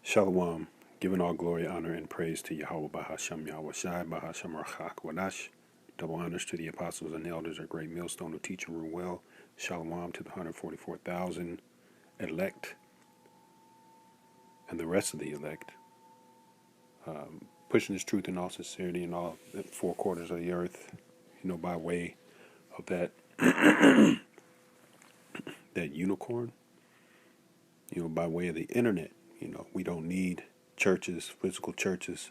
Shalom, giving all glory, honor, and praise to Yahweh Bahasham Yahweh Shai Bahasham Rachak Wadash. Double honors to the apostles and elders, a great millstone, who teach and rule well. Shalom to the 144,000 elect and the rest of the elect, pushing His truth in all sincerity in all four quarters of the earth. By way of that unicorn. By way of the internet. We don't need churches, physical churches.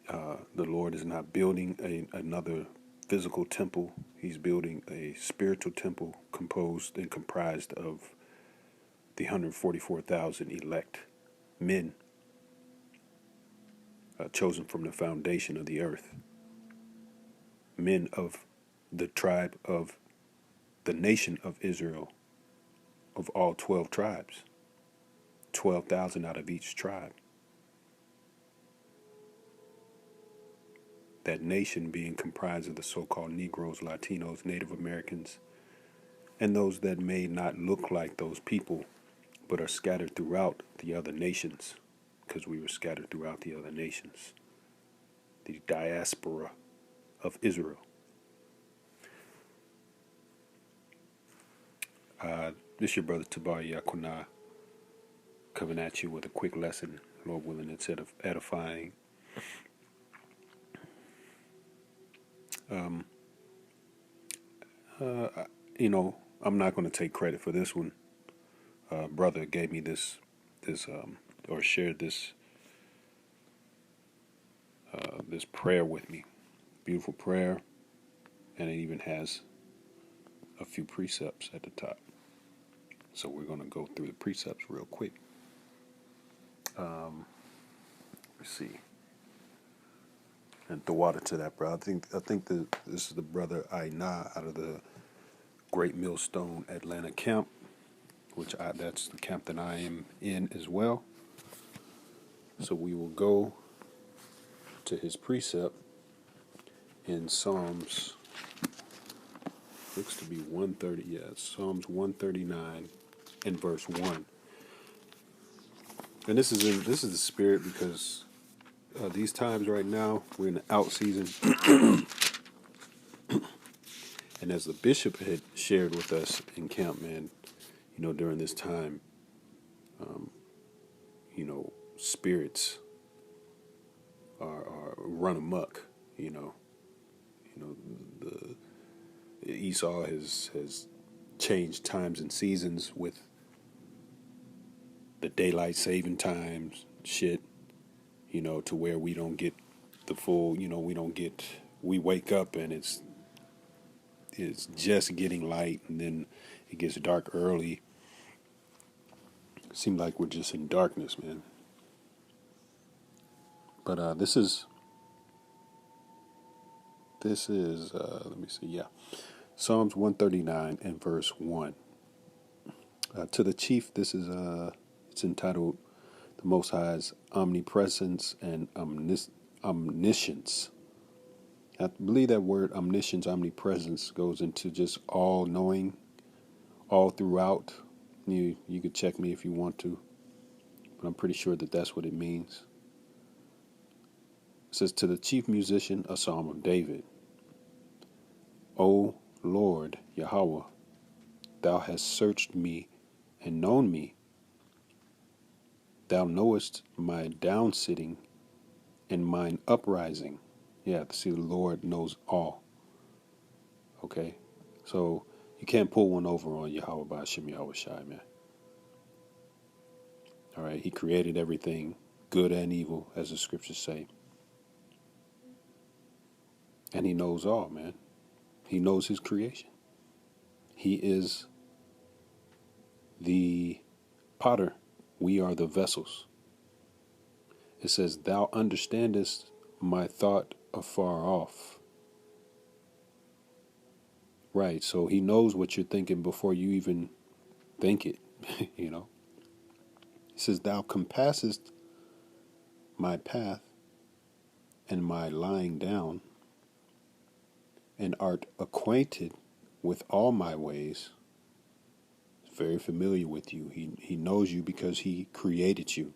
The Lord is not building another physical temple. He's building a spiritual temple composed and comprised of the 144,000 elect men chosen from the foundation of the earth. Men of the tribe of the nation of Israel, of all 12 tribes. 12,000 out of each tribe. That nation being comprised of the so-called Negroes, Latinos, Native Americans, and those that may not look like those people, but are scattered throughout the other nations, because we were scattered throughout the other nations. The diaspora of Israel. This is your brother Tabar Yakuna, coming at you with a quick lesson, Lord willing, instead of edifying. I'm not going to take credit for this one. Brother gave me this, or shared this prayer with me. Beautiful prayer, and it even has a few precepts at the top. So we're going to go through the precepts real quick. Let's see. And throw water to that, bro. I think this is the brother Aina out of the Great Millstone Atlanta camp, which that's the camp that I am in as well. So we will go to his precept in Psalms. Looks to be 130. Yeah, Psalms 139 and verse 1. And this is the spirit, because these times right now we're in the out season. And as the bishop had shared with us in camp, man, during this time, spirits are run amok. The Esau has changed times and seasons with the daylight saving times shit, to where we don't get the full, we wake up and it's just getting light, and then it gets dark early. It seems like we're just in darkness, man. But this is let me see, yeah, Psalms 139 and verse 1. To the chief, this is it's entitled "The Most High's Omnipresence and Omniscience." I believe that word omniscience, omnipresence goes into just all knowing, all throughout. You could check me if you want to, but I'm pretty sure that that's what it means. It says, to the chief musician, a psalm of David. O Lord Yahweh, thou hast searched me and known me. Thou knowest my down sitting and mine uprising. Yeah, see, the Lord knows all. Okay? So you can't pull one over on Yahweh by Hashem Yahweh Shai, man. All right? He created everything, good and evil, as the scriptures say. And he knows all, man. He knows his creation. He is the potter. We are the vessels. It says, thou understandest my thought afar off. Right, so he knows what you're thinking before you even think it, He says, thou compassest my path and my lying down, and art acquainted with all my ways. very familiar with you. He knows you because he created you.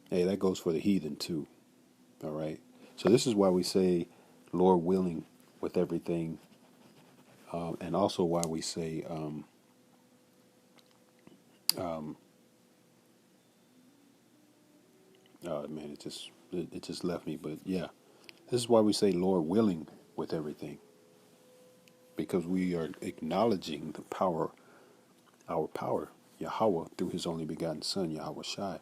Hey, that goes for the heathen too. All right. So this is why we say, Lord willing, with everything, and also why we say, oh man, it just left me. But yeah, this is why we say, Lord willing, with everything, because we are acknowledging the power, our power, Yahweh, through His only begotten Son, Yahweh Shai.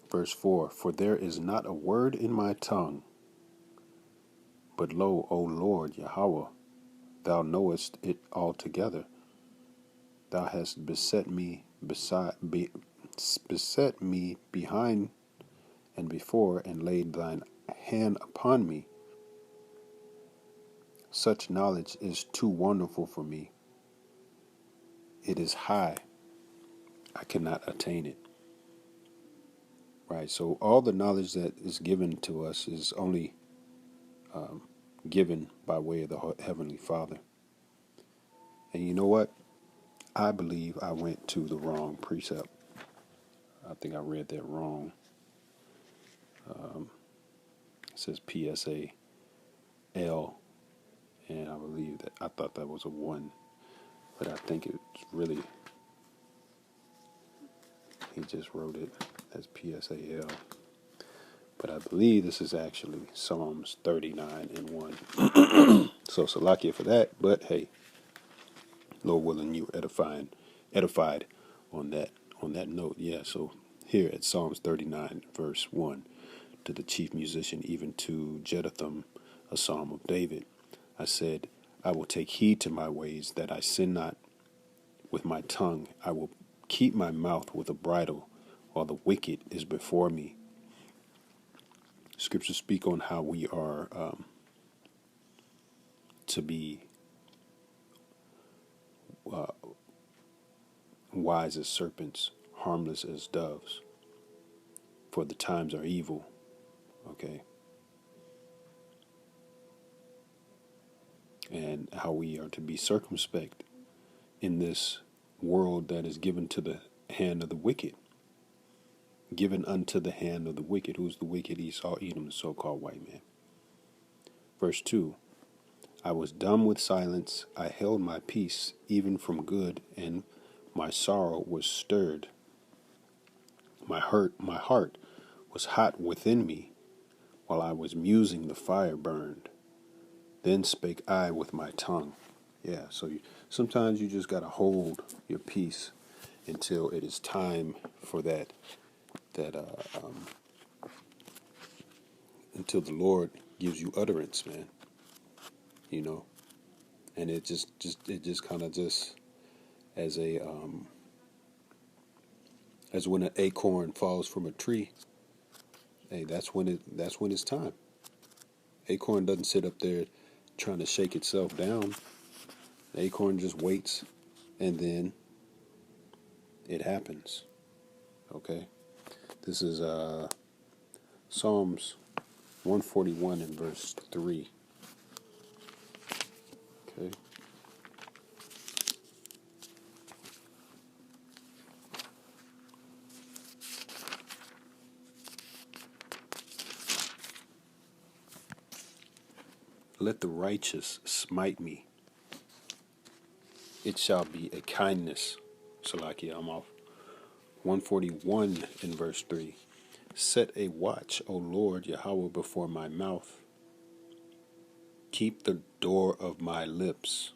Verse 4, for there is not a word in my tongue, but lo, O Lord, Yahweh, thou knowest it altogether. Thou hast beset me behind and before, and laid thine hand upon me. Such knowledge is too wonderful for me. It is high. I cannot attain it. Right, so all the knowledge that is given to us is only given by way of the Heavenly Father. And you know what? I believe I went to the wrong precept. I think I read that wrong. It says PSAL, and I believe that I thought that was a 1, but I think it's really, he just wrote it as PSAL. But I believe this is actually Psalms 39 and 1. So Salakia for that, but hey, Lord willing, you edified on that note. Yeah, so here at Psalms 39, verse 1, to the chief musician, even to Jeduthun, a psalm of David, I said, I will take heed to my ways, that I sin not with my tongue. I will keep my mouth with a bridle, while the wicked is before me. Scriptures speak on how we are to be wise as serpents, harmless as doves, for the times are evil. Okay? And how we are to be circumspect in this world that is given to the hand of the wicked. Given unto the hand of the wicked. Who's the wicked? Esau, Edom, the so-called white man. Verse 2, I was dumb with silence. I held my peace, even from good, and my sorrow was stirred. My heart was hot within me. While I was musing, the fire burned. Then spake I with my tongue. Yeah, so sometimes you just got to hold your peace until it is time for that until the Lord gives you utterance, man. You know, and it just kind of just as as when an acorn falls from a tree. Hey, that's when it's time. Acorn doesn't sit up there trying to shake itself down. The acorn just waits, and then it happens. Okay, this is Psalms 141 and verse 3. Okay. Let the righteous smite me. It shall be a kindness. Salakia, I'm off. 141 in verse 3. Set a watch, O Lord Yahweh, before my mouth. Keep the door of my lips.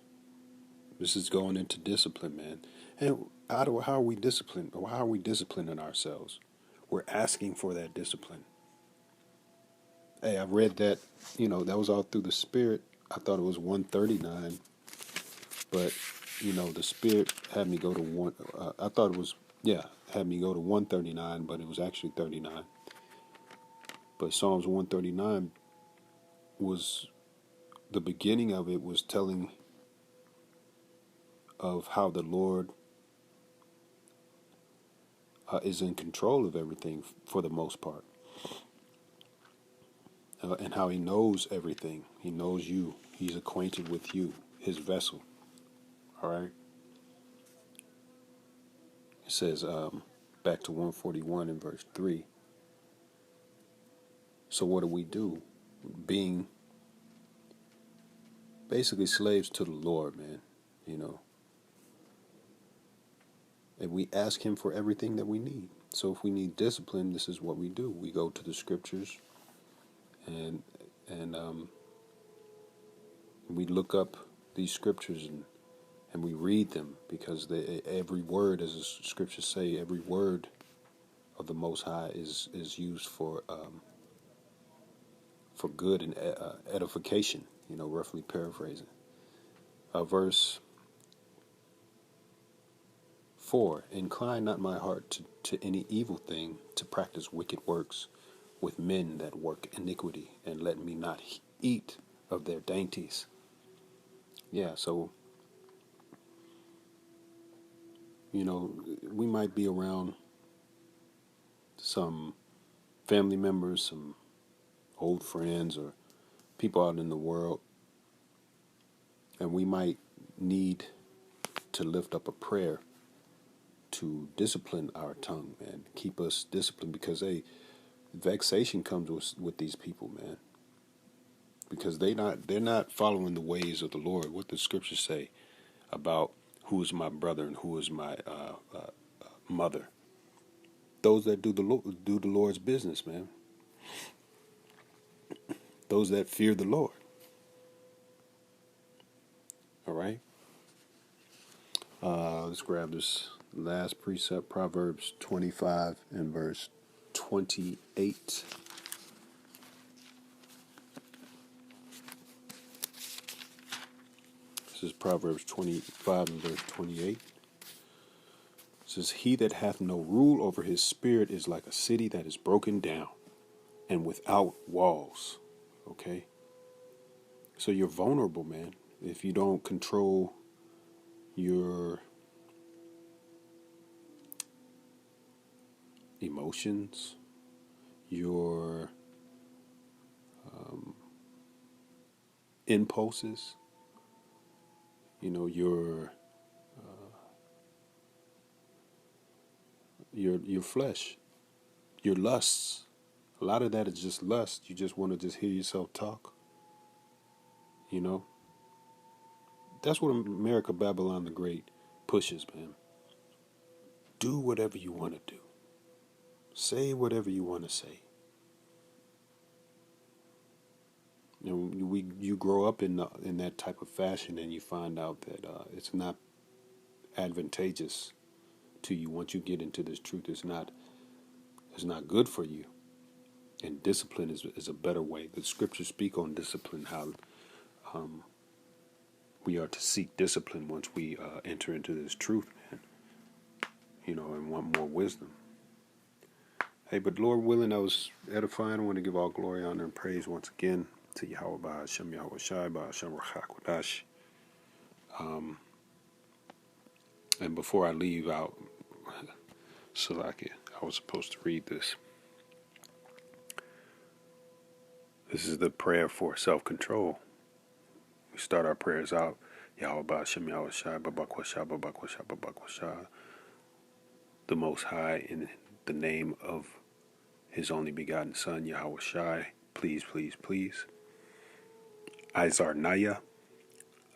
This is going into discipline, man. And how are we disciplined? How are we disciplining ourselves? We're asking for that discipline. Hey, I read that, that was all through the Spirit. I thought it was 139, but, the Spirit had me go to I thought it was, had me go to 139, but it was actually 39. But Psalms 139 was, the beginning of it was telling of how the Lord is in control of everything for the most part. And how he knows everything. He knows you. He's acquainted with you, his vessel. All right? It says, back to 141 in verse 3. So what do? Being basically slaves to the Lord, man. You know, and we ask Him for everything that we need. So if we need discipline, this is what we do. We go to the scriptures and and we look up these scriptures and we read them because every word, as the scriptures say, every word of the Most High is used for good and edification. You know, roughly paraphrasing. Verse 4: Incline not my heart to any evil thing, to practice wicked works with men that work iniquity, and let me not eat of their dainties. Yeah, so, you know, we might be around some family members, some old friends, or people out in the world, and we might need to lift up a prayer to discipline our tongue, man, keep us disciplined, because vexation comes with these people, man, because they're not following the ways of the Lord. What the scriptures say about who is my brother and who is my mother. Those that do the Lord's business, man. Those that fear the Lord. All right. Let's grab this last precept, Proverbs 25 and verse 28. This is Proverbs 25 and verse 28. It says, He that hath no rule over his spirit is like a city that is broken down and without walls. Okay? So you're vulnerable, man. If you don't control your emotions, your impulses, you know, your flesh, your lusts. A lot of that is just lust. You just want to just hear yourself talk. You know, that's what America Babylon the Great pushes, man. Do whatever you want to do. Say whatever you want to say. You know, you grow up in that type of fashion, and you find out that it's not advantageous to you. Once you get into this truth, it's not good for you. And discipline is a better way. The scriptures speak on discipline, how we are to seek discipline once we enter into this truth, man. You know, and want more wisdom. Hey, but Lord willing, that was edifying. I want to give all glory, honor, and praise once again to Yahweh Ba'ashem Yahweh Shai Ba'ashem Rachakwadash. And before I leave out, Salakia, I was supposed to read this. This is the prayer for self-control. We start our prayers out, Yahweh Ba'ashem Yahweh Shai Babakwasha Babakwasha Babakwasha. The Most High, in the name of His only begotten Son, Yahweh Shai, please, please, please. Izarnaya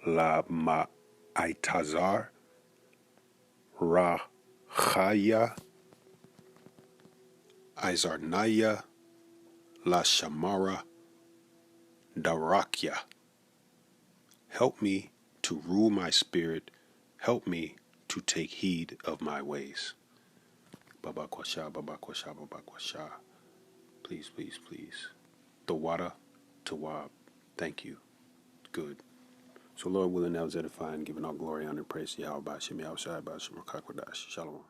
La Ma'aitazar Rachaya Izarnaya La Shamara Darakya. Help me to rule my spirit. Help me to take heed of my ways. Babakwasha, Babakwasha, Babakwasha. Please, please, please. Tawada, Tawab. Thank you. Good. So, Lord willing, that was edifying, giving all glory, honor, and praise to Yahweh, Ba'ashem, Yahweh Shai, Ba'ashem, Rakakwadash. Shalom.